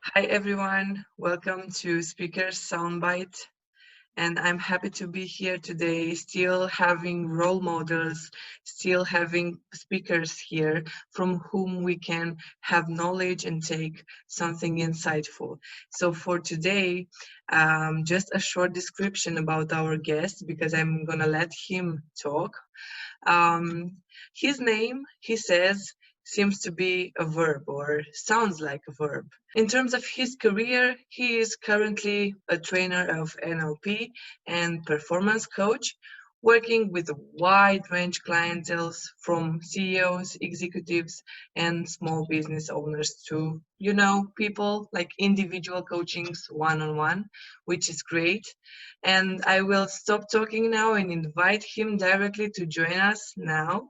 Hi everyone, welcome to Speakers Soundbite. And I'm happy to be here today, still having role models, still having speakers here from whom we can have knowledge and take something insightful. So for today, just a short description about our guest, because I'm gonna let him talk. His name, he says, seems to be a verb or sounds like a verb. In terms of his career, he is currently a trainer of NLP and performance coach, working with a wide range clientele from CEOs, executives, and small business owners to, people like individual coachings one-on-one, which is great. And I will stop talking now and invite him directly to join us now.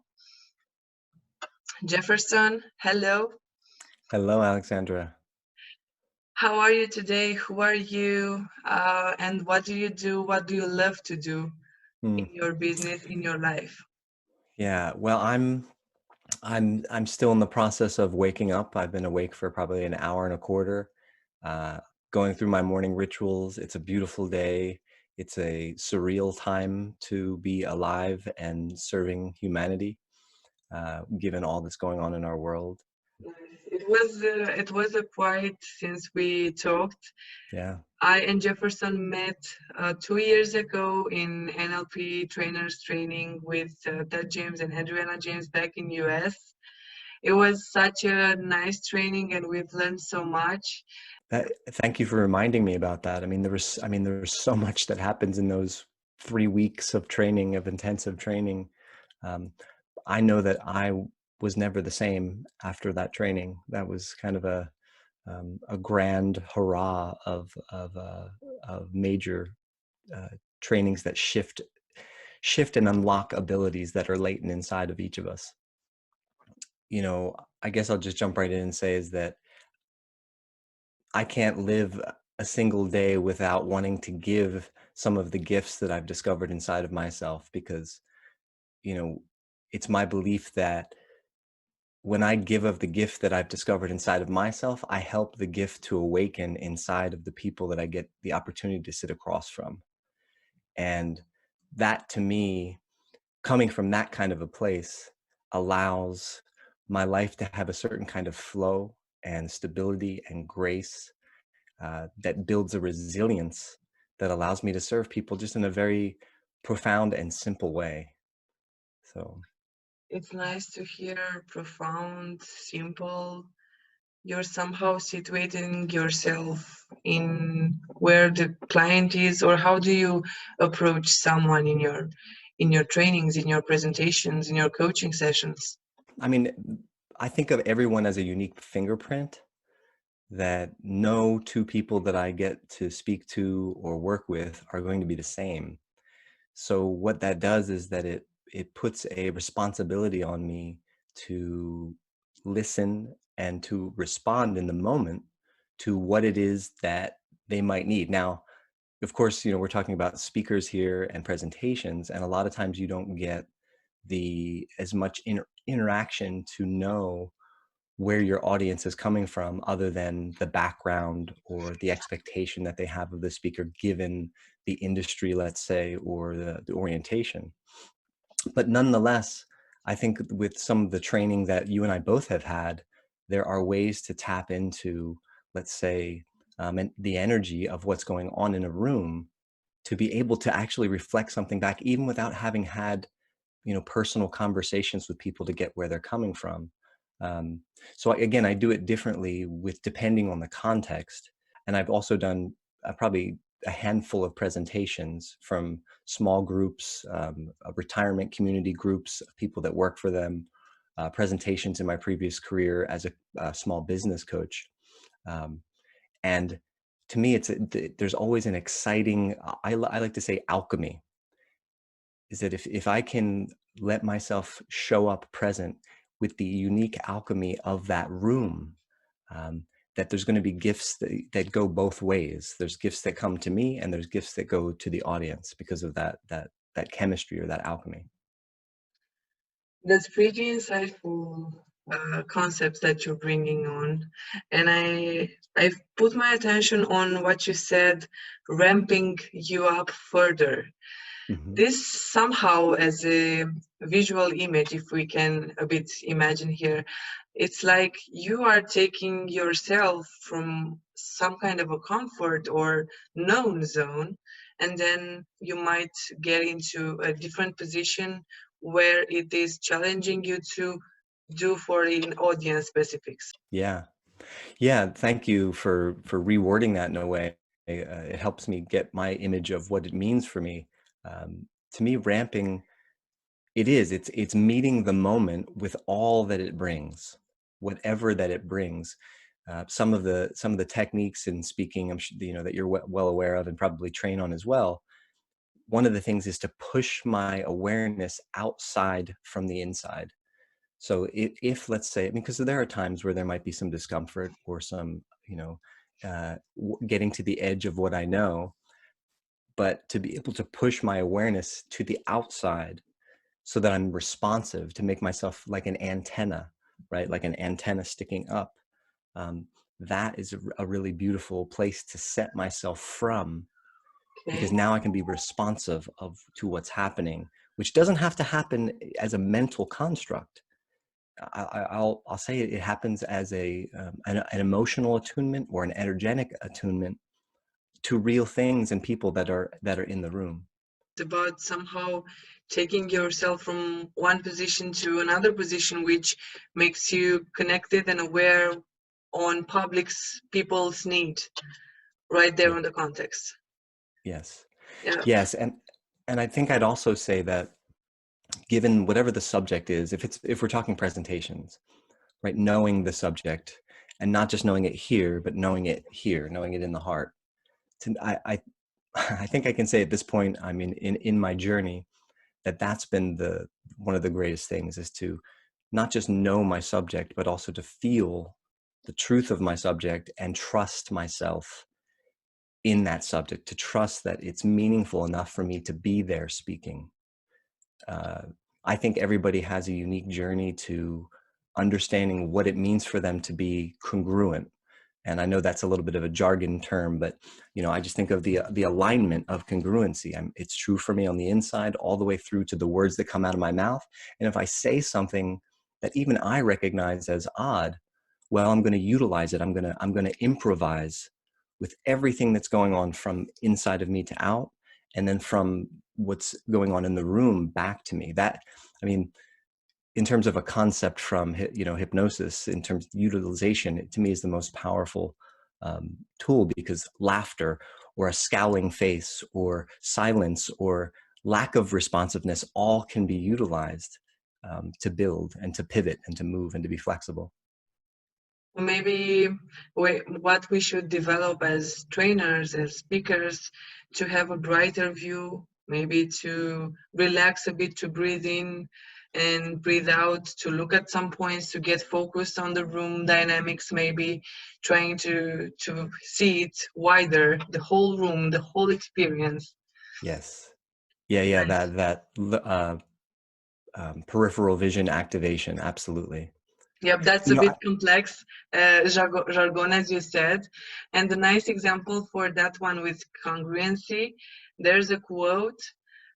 Jefferson, hello. Hello, Alexandra. How are you today? Who are you? And what do you do? What do you love to do in your business, in your life? Yeah, well, I'm still in the process of waking up. I've been awake for probably an hour and a quarter, going through my morning rituals. It's a beautiful day. It's a surreal time to be alive and serving humanity, given all that's going on in our world. It was a quite since we talked. Yeah. I and Jefferson met 2 years ago in NLP trainers training with Tad James and Adriana James back in US. It was such a nice training and we've learned so much. Thank you for reminding me about that. There was so much that happens in those 3 weeks of training, of intensive training. I know that I was never the same after that training. That was kind of a grand hurrah of major trainings that shift and unlock abilities that are latent inside of each of us. I guess I'll just jump right in and say is that I can't live a single day without wanting to give some of the gifts that I've discovered inside of myself, because it's my belief that when I give of the gift that I've discovered inside of myself, I help the gift to awaken inside of the people that I get the opportunity to sit across from. And that, to me, coming from that kind of a place, allows my life to have a certain kind of flow and stability and grace that builds a resilience that allows me to serve people just in a very profound and simple way. So it's nice to hear profound, simple. You're somehow situating yourself in where the client is, or how do you approach someone in your trainings, in your presentations, in your coaching sessions? I think of everyone as a unique fingerprint, that no two people that I get to speak to or work with are going to be the same. So what that does is that it puts a responsibility on me to listen and to respond in the moment to what it is that they might need. Now, of course, we're talking about speakers here and presentations, and a lot of times you don't get as much interaction to know where your audience is coming from, other than the background or the expectation that they have of the speaker, given the industry, let's say, or the orientation. But nonetheless, I think with some of the training that you and I both have had, there are ways to tap into, let's say, the energy of what's going on in a room, to be able to actually reflect something back, even without having had personal conversations with people to get where they're coming from. So again, I do it differently depending on the context. And I've also done probably a handful of presentations from small groups, retirement community groups, people that work for them, presentations in my previous career as a small business coach. And to me, there's always an exciting, I like to say, alchemy, is that if I can let myself show up present with the unique alchemy of that room, that there's going to be gifts that go both ways. There's gifts that come to me, and there's gifts that go to the audience because of that chemistry or that alchemy. That's pretty insightful, concepts that you're bringing on, and I've put my attention on what you said, ramping you up further. Mm-hmm. This somehow, as a visual image, if we can a bit imagine here, it's like you are taking yourself from some kind of a comfort or known zone, and then you might get into a different position where it is challenging you to do for an audience specifics. Yeah. Yeah. Thank you for rewording that in a way. It helps me get my image of what it means for me. To me, ramping, it's meeting the moment with all that it brings, whatever that it brings. Some of the techniques in speaking, I'm sure, that you're well aware of and probably train on as well. One of the things is to push my awareness outside from the inside. So if let's say, because there are times where there might be some discomfort or some, getting to the edge of what I know, but to be able to push my awareness to the outside so that I'm responsive, to make myself like an antenna, right? Like an antenna sticking up. That is a really beautiful place to set myself from, because now I can be responsive to what's happening, which doesn't have to happen as a mental construct. I'll say it happens as an emotional attunement or an energetic attunement to real things and people that are in the room. It's about somehow taking yourself from one position to another position, which makes you connected and aware on people's need right there in the context. Yes. Yeah. Yes. And I think I'd also say that given whatever the subject is, if we're talking presentations, right, knowing the subject and not just knowing it here, but knowing it here, knowing it in the heart. I think I can say at this point, I mean, in my journey, that's been one of the greatest things, is to not just know my subject, but also to feel the truth of my subject and trust myself in that subject, to trust that it's meaningful enough for me to be there speaking. I think everybody has a unique journey to understanding what it means for them to be congruent. And I know that's a little bit of a jargon term, but I just think of the alignment of congruency. It's true for me on the inside, all the way through to the words that come out of my mouth. And if I say something that even I recognize as odd, well, I'm going to utilize it. I'm going to improvise with everything that's going on from inside of me to out, and then from what's going on in the room back to me. That, I mean, in terms of a concept from hypnosis, in terms of utilization, it to me is the most powerful tool, because laughter or a scowling face or silence or lack of responsiveness all can be utilized to build and to pivot and to move and to be flexible. Maybe what we should develop as trainers, as speakers, to have a brighter view, maybe to relax a bit, to breathe in and breathe out, to look at some points, to get focused on the room dynamics, maybe trying to see it wider, the whole room, the whole experience. Yes. Yeah. Nice. Peripheral vision activation. Absolutely. Yep, that's a bit complex jargon, as you said. And the nice example for that one with congruency, there's a quote.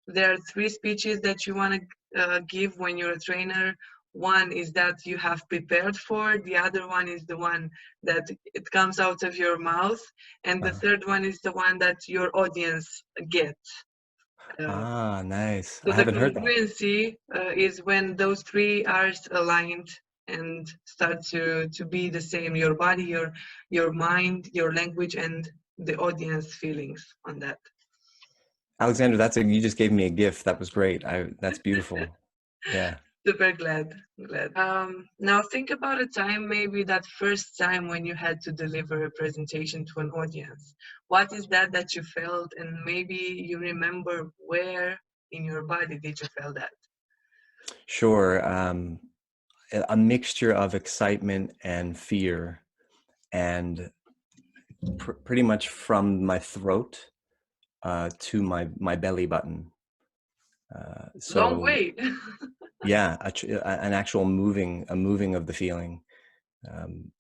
There are 3 speeches that you want to give when you're a trainer. One is that you have prepared for, the other one is the one that it comes out of your mouth, and the third one is the one that your audience gets. Nice. So I haven't heard that. The congruency is when those 3 are aligned and start to be the same, your body, your mind, your language, and the audience feelings on that. Alexander, you just gave me a gift. That was great. That's beautiful. Yeah. Super glad. Now think about a time, maybe that first time when you had to deliver a presentation to an audience. What is that you felt, and maybe you remember where in your body did you feel that? Sure. A mixture of excitement and fear, and pretty much from my throat to my belly button. Long way. Yeah, an actual a moving of the feeling. Um,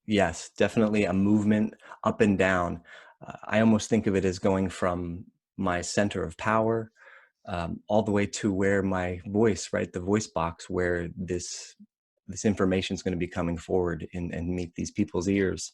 yes, definitely a movement up and down. I almost think of it as going from my center of power all the way to where my voice, right, the voice box, where this information is going to be coming forward and meet these people's ears.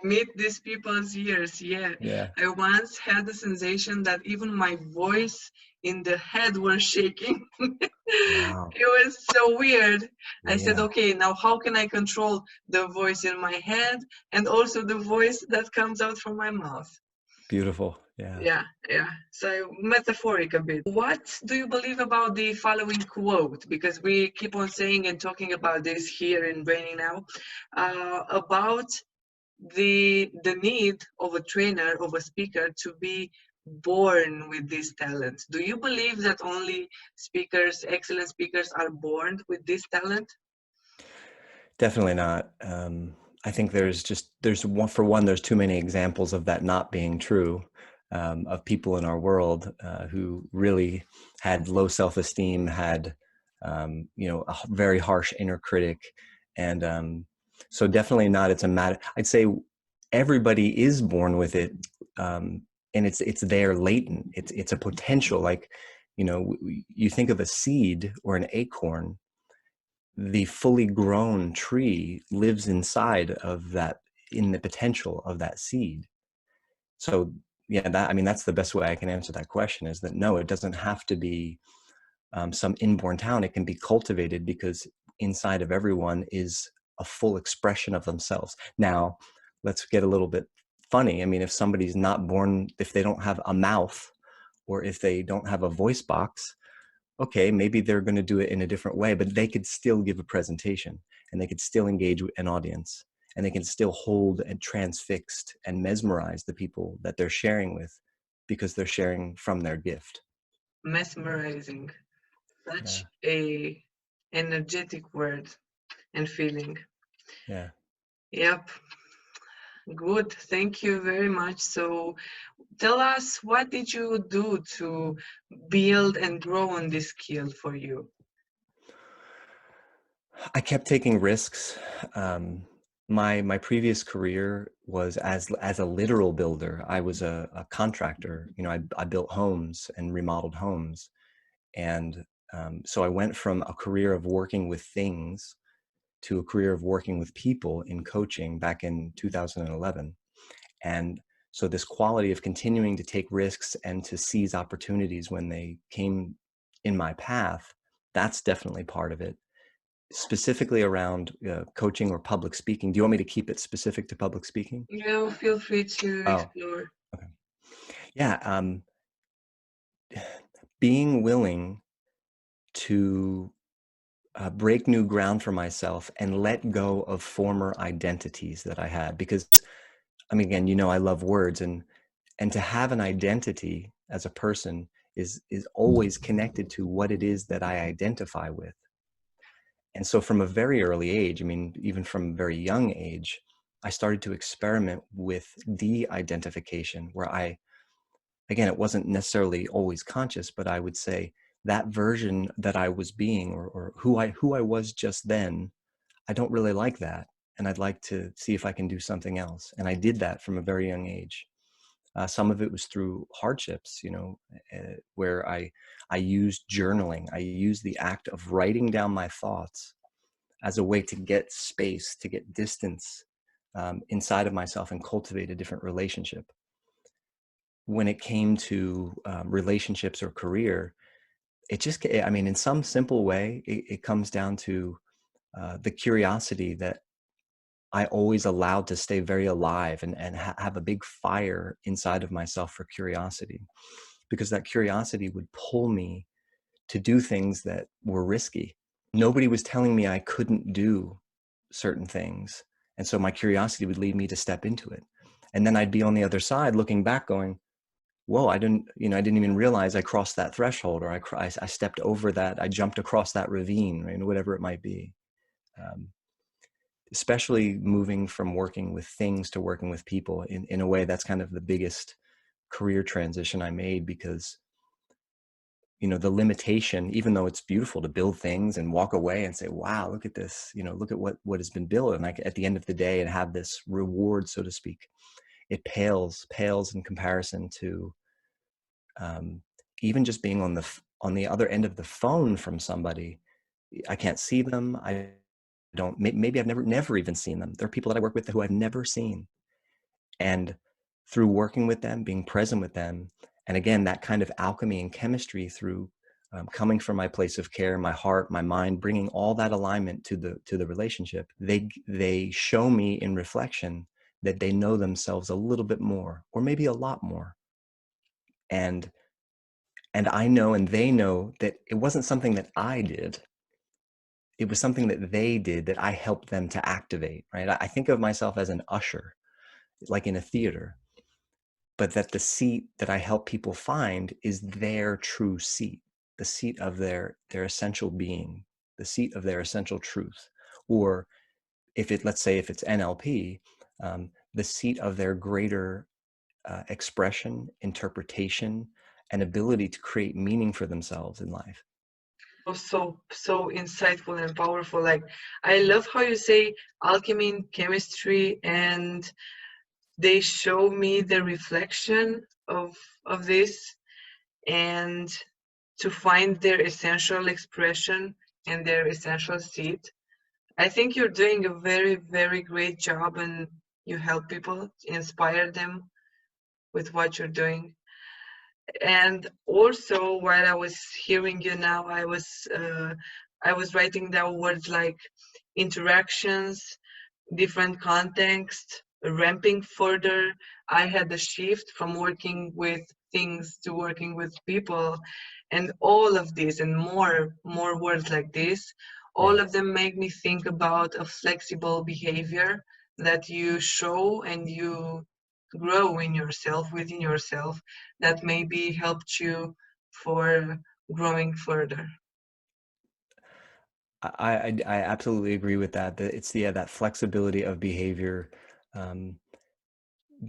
Meet these people's ears. Yeah, Yeah. I once had the sensation that even my voice in the head was shaking. Wow. It was so weird. I said, Yeah. okay, now how can I control the voice in my head and also the voice that comes out from my mouth? Beautiful. Yeah. Yeah. So metaphoric a bit. What do you believe about the following quote? Because we keep on saying and talking about this here in Braining Now, about the need of a trainer, of a speaker, to be born with this talent. Do you believe that only speakers, excellent speakers, are born with this talent? Definitely not. I think there's there's too many examples of that not being true, of people in our world who really had low self-esteem, had a very harsh inner critic, and so definitely not. It's a matter. I'd say everybody is born with it, and it's there latent. It's a potential. Like, you think of a seed or an acorn. The fully grown tree lives inside of that, in the potential of that seed. So yeah, that's the best way I can answer that question, is that no, it doesn't have to be some inborn talent. It can be cultivated, because inside of everyone is a full expression of themselves. Now, let's get a little bit funny. I mean, if somebody's not born, if they don't have a mouth, or if they don't have a voice box, okay, maybe they're going to do it in a different way, but they could still give a presentation, and they could still engage an audience, and they can still hold and transfixed and mesmerize the people that they're sharing with, because they're sharing from their gift. Mesmerizing. Yeah. Such a energetic word and feeling. Yeah. Yep. Good. Thank you very much. So tell us, what did you do to build and grow on this skill for you? I kept taking risks. My previous career was as a literal builder. I was a contractor. I built homes and remodeled homes, and so I went from a career of working with things to a career of working with people in coaching back in 2011. And so this quality of continuing to take risks and to seize opportunities when they came in my path, that's definitely part of it. Specifically around coaching or public speaking. Do you want me to keep it specific to public speaking? Yeah, feel free to Oh, explore. okay. Yeah. Being willing to break new ground for myself and let go of former identities that I had, because I mean, again, I love words, and to have an identity as a person is always connected to what it is that I identify with. And so from a very early age, I mean, even from a very young age, I started to experiment with de-identification, where again, it wasn't necessarily always conscious, but I would say that version that I was being, or who I was just then, I don't really like that. And I'd like to see if I can do something else. And I did that from a very young age. Some of it was through hardships, where I used journaling. I used the act of writing down my thoughts as a way to get space, to get distance inside of myself, and cultivate a different relationship. When it came to relationships or career, I mean, in some simple way, it comes down to the curiosity that I always allowed to stay very alive, and have a big fire inside of myself for curiosity, because that curiosity would pull me to do things that were risky. Nobody was telling me I couldn't do certain things. And so my curiosity would lead me to step into it. And then I'd be on the other side looking back going, whoa, I didn't even realize I crossed that threshold, or I stepped over that, I jumped across that ravine, right? Whatever it might be. Especially moving from working with things to working with people, in a way, that's kind of the biggest career transition I made, because you know, the limitation, even though it's beautiful to build things and walk away and say, wow, look at this, you know, look at what has been built. And at the end of the day and have this reward, so to speak, it pales in comparison to even just being on the other end of the phone from somebody. I can't see them. I don't, maybe I've never even seen them. There are people that I work with who I've never seen. And through working with them, being present with them, and again, that kind of alchemy and chemistry through coming from my place of care, my heart, my mind, bringing all that alignment to the relationship, they show me in reflection that they know themselves a little bit more, or maybe a lot more. And I know, and they know, that it wasn't something that I did. It was something that they did that I helped them to activate, right? I think of myself as an usher, like in a theater, but that the seat that I help people find is their true seat, the seat of their essential being, the seat of their essential truth. Or let's say if it's NLP, the seat of their greater expression, interpretation, and ability to create meaning for themselves in life. So insightful and powerful. Like, I love how you say alchemy and chemistry, and they show me the reflection of this, and to find their essential expression and their essential seat. I think you're doing a very, very great job, and you help people, inspire them with what you're doing. And also, while I was hearing you now, I was writing down words like interactions, different context, ramping further. I had a shift from working with things to working with people, and all of this and more words like this, all of them make me think about a flexible behavior that you show and you grow in yourself, within yourself, that maybe helped you for growing further. I absolutely agree with that. That it's that flexibility of behavior,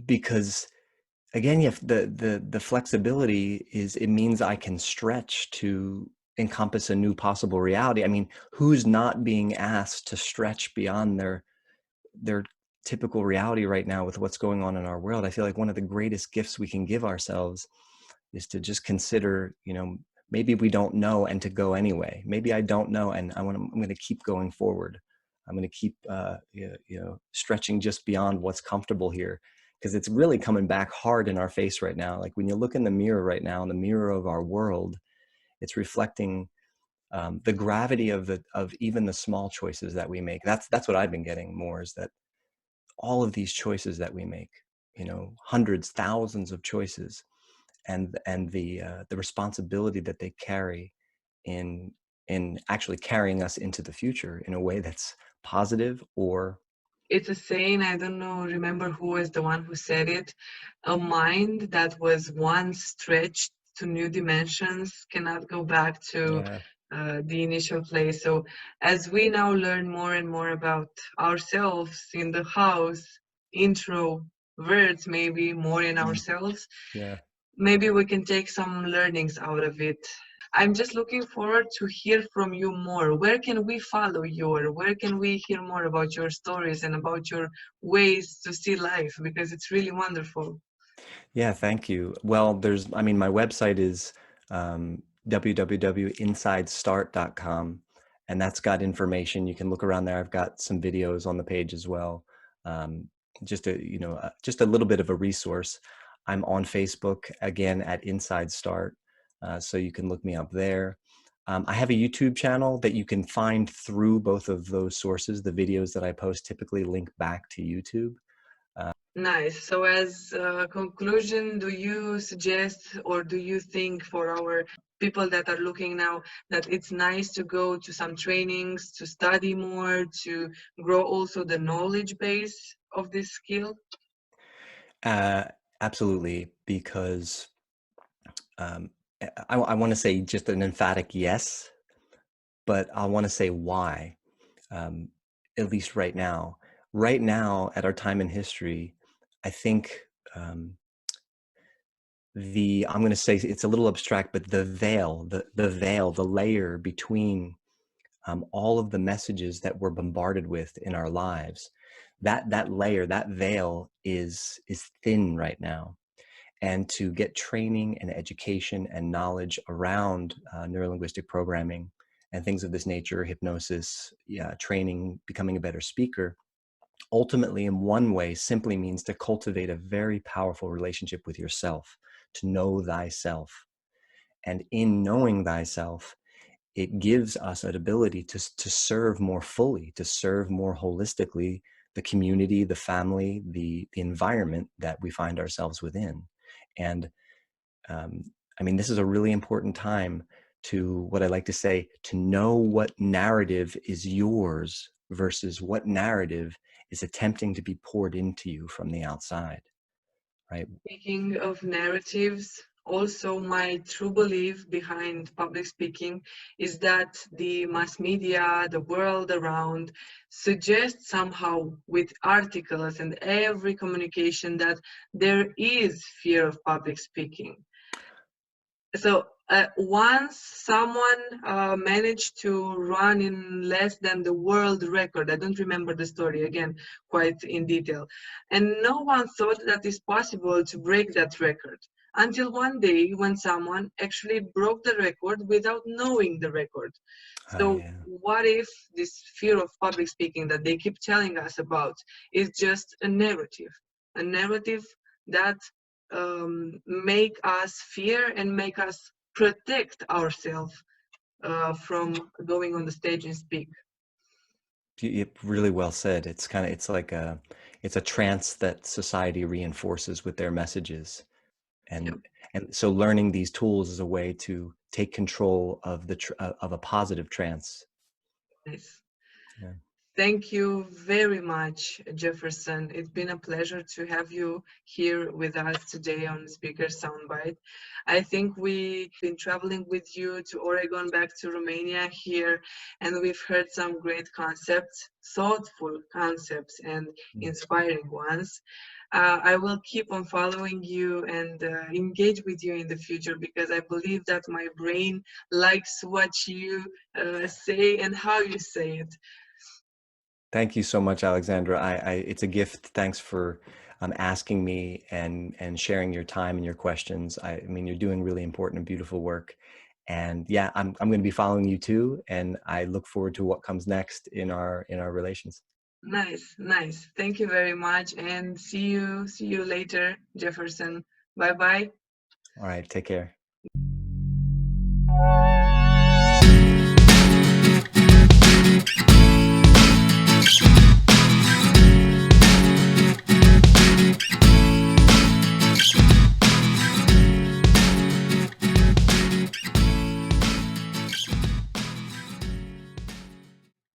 because again, the flexibility it means I can stretch to encompass a new possible reality. I mean, who's not being asked to stretch beyond their typical reality right now with what's going on in our world? I feel like one of the greatest gifts we can give ourselves is to just consider, you know, maybe we don't know, and to go anyway. Maybe I don't know, and I'm going to keep going forward. I'm going to keep, stretching just beyond what's comfortable here, because it's really coming back hard in our face right now. Like when you look in the mirror right now, in the mirror of our world, it's reflecting the gravity of even the small choices that we make. That's what I've been getting more, is that all of these choices that we make, you know, hundreds, thousands of choices, and the responsibility that they carry in actually carrying us into the future in a way that's positive. Or It's a saying, I don't know, remember who was the one who said it. A mind that was once stretched to new dimensions cannot go back to yeah, the initial place. So as we now learn more and more about ourselves in the house, intro words, maybe more in ourselves, yeah. maybe we can take some learnings out of it. I'm just looking forward to hear from you more. Where can we follow you, or where can we hear more about your stories and about your ways to see life? Because it's really wonderful. Yeah, thank you. Well, my website is www.insidestart.com, and that's got information. You can look around there. I've got some videos on the page as well. Just just a little bit of a resource. I'm on Facebook again at Inside Start, so you can look me up there. I have a YouTube channel that you can find through both of those sources. The videos that I post typically link back to YouTube. Nice. So as a conclusion, do you suggest, or do you think for our people that are looking now, that it's nice to go to some trainings, to study more, to grow also the knowledge base of this skill? Absolutely, because I want to say just an emphatic yes, but I want to say why, at least right now. Right now, at our time in history, I think I'm going to say it's a little abstract, but the veil, the layer between all of the messages that we're bombarded with in our lives, that layer, that veil is thin right now. And to get training and education and knowledge around neurolinguistic programming and things of this nature, hypnosis, training, becoming a better speaker, ultimately in one way simply means to cultivate a very powerful relationship with yourself, to know thyself. And in knowing thyself, it gives us an ability to serve more fully, to serve more holistically the community, the family, the environment that we find ourselves within. And I mean, this is a really important time to, what I like to say, to know what narrative is yours versus what narrative is attempting to be poured into you from the outside, right? Speaking of narratives, also my true belief behind public speaking is that the mass media, the world around, suggests somehow with articles and every communication that there is fear of public speaking. So once someone managed to run in less than the world record, I don't remember the story again quite in detail, and no one thought that it's possible to break that record until one day when someone actually broke the record without knowing the record. So Yeah. what if this fear of public speaking that they keep telling us about is just a narrative that make us fear and make us protect ourselves from going on the stage and speak. Really well said. It's like it's a trance that society reinforces with their messages. And so learning these tools is a way to take control of of a positive trance. Nice. Yeah. Thank you very much, Jefferson. It's been a pleasure to have you here with us today on Speaker Soundbite. I think we've been traveling with you to Oregon, back to Romania here, and we've heard some great concepts, thoughtful concepts, and inspiring ones. I will keep on following you and engage with you in the future, because I believe that my brain likes what you say and how you say it. Thank you so much, Alexandra. It's a gift. Thanks for asking me and sharing your time and your questions. I mean, you're doing really important and beautiful work. And yeah, I'm going to be following you too. And I look forward to what comes next in our relations. Nice, nice. Thank you very much, and see you later, Jefferson. Bye bye. All right, take care.